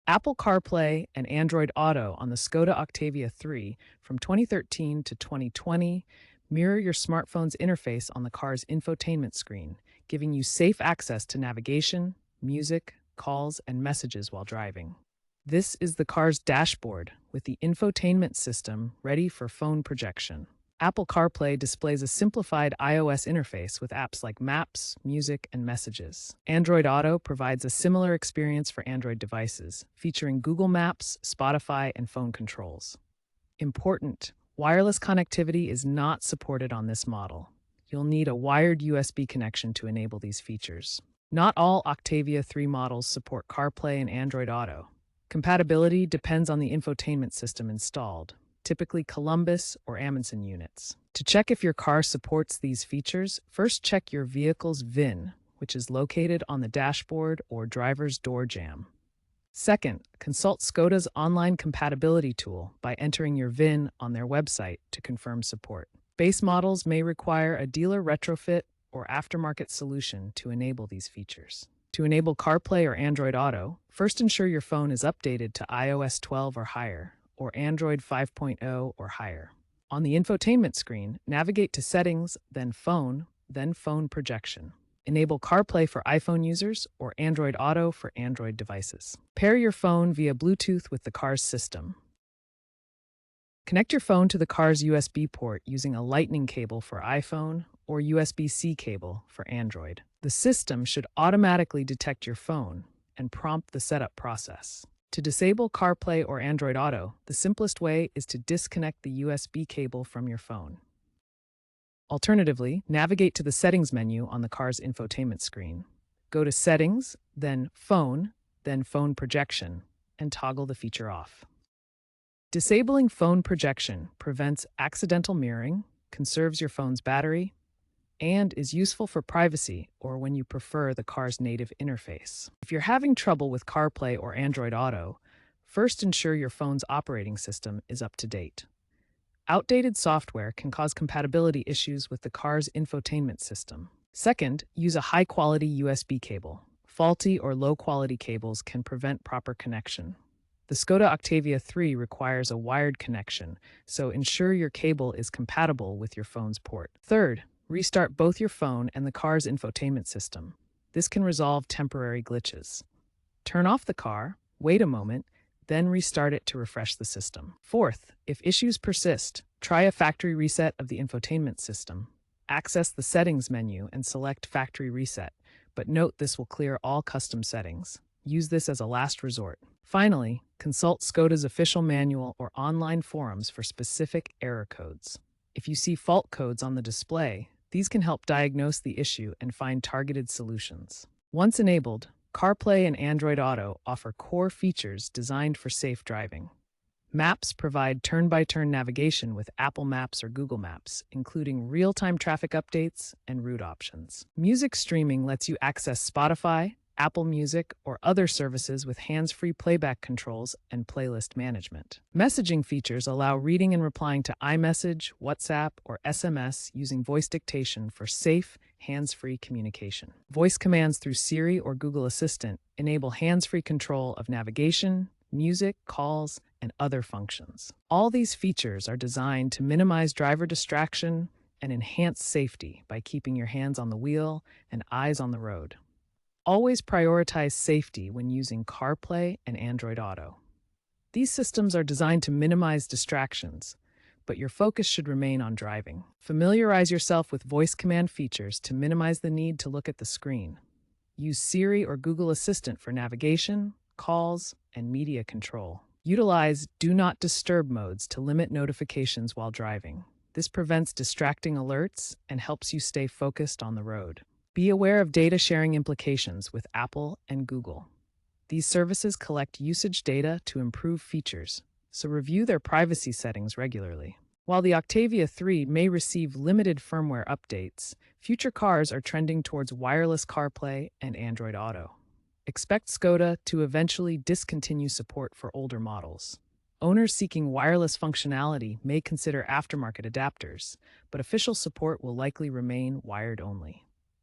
Apple CarPlay and Android Auto on the Skoda Octavia III from 2013 to 2020 mirror your smartphone's interface on the car's infotainment screen, giving you safe access to navigation, music, calls, and messages while driving. This is the car's dashboard with the infotainment system ready for phone projection. Apple CarPlay displays a simplified iOS interface with apps like Maps, Music, and Messages. Android Auto provides a similar experience for Android devices, featuring Google Maps, Spotify, and phone controls. Important: wireless connectivity is not supported on this model. You'll need a wired USB connection to enable these features. Not all Octavia 3 models support CarPlay and Android Auto. Compatibility depends on the infotainment system installed, typically Columbus or Amundsen units. To check if your car supports these features, first check your vehicle's VIN, which is located on the dashboard or driver's door jamb. Second, consult Skoda's online compatibility tool by entering your VIN on their website to confirm support. Base models may require a dealer retrofit or aftermarket solution to enable these features. To enable CarPlay or Android Auto, first ensure your phone is updated to iOS 12 or higher, or Android 5.0 or higher. On the infotainment screen, navigate to Settings, then Phone Projection. Enable CarPlay for iPhone users or Android Auto for Android devices. Pair your phone via Bluetooth with the car's system. Connect your phone to the car's USB port using a Lightning cable for iPhone or USB-C cable for Android. The system should automatically detect your phone and prompt the setup process. To disable CarPlay or Android Auto, the simplest way is to disconnect the USB cable from your phone. Alternatively, navigate to the Settings menu on the car's infotainment screen. Go to Settings, then Phone Projection, and toggle the feature off. Disabling phone projection prevents accidental mirroring, conserves your phone's battery, and is useful for privacy or when you prefer the car's native interface. If you're having trouble with CarPlay or Android Auto, first ensure your phone's operating system is up to date. Outdated software can cause compatibility issues with the car's infotainment system. Second, use a high-quality USB cable. Faulty or low-quality cables can prevent proper connection. The Skoda Octavia III requires a wired connection, so ensure your cable is compatible with your phone's port. Third, restart both your phone and the car's infotainment system. This can resolve temporary glitches. Turn off the car, wait a moment, then restart it to refresh the system. Fourth, if issues persist, try a factory reset of the infotainment system. Access the Settings menu and select Factory Reset, but note this will clear all custom settings. Use this as a last resort. Finally, consult Skoda's official manual or online forums for specific error codes. If you see fault codes on the display, these can help diagnose the issue and find targeted solutions. Once enabled, CarPlay and Android Auto offer core features designed for safe driving. Maps provide turn-by-turn navigation with Apple Maps or Google Maps, including real-time traffic updates and route options. Music streaming lets you access Spotify, Apple Music, or other services with hands-free playback controls and playlist management. Messaging features allow reading and replying to iMessage, WhatsApp, or SMS using voice dictation for safe, hands-free communication. Voice commands through Siri or Google Assistant enable hands-free control of navigation, music, calls, and other functions. All these features are designed to minimize driver distraction and enhance safety by keeping your hands on the wheel and eyes on the road. Always prioritize safety when using CarPlay and Android Auto. These systems are designed to minimize distractions, but your focus should remain on driving. Familiarize yourself with voice command features to minimize the need to look at the screen. Use Siri or Google Assistant for navigation, calls, and media control. Utilize Do Not Disturb modes to limit notifications while driving. This prevents distracting alerts and helps you stay focused on the road. Be aware of data sharing implications with Apple and Google. These services collect usage data to improve features, so review their privacy settings regularly. While the Octavia III may receive limited firmware updates, future cars are trending towards wireless CarPlay and Android Auto. Expect Skoda to eventually discontinue support for older models. Owners seeking wireless functionality may consider aftermarket adapters, but official support will likely remain wired only.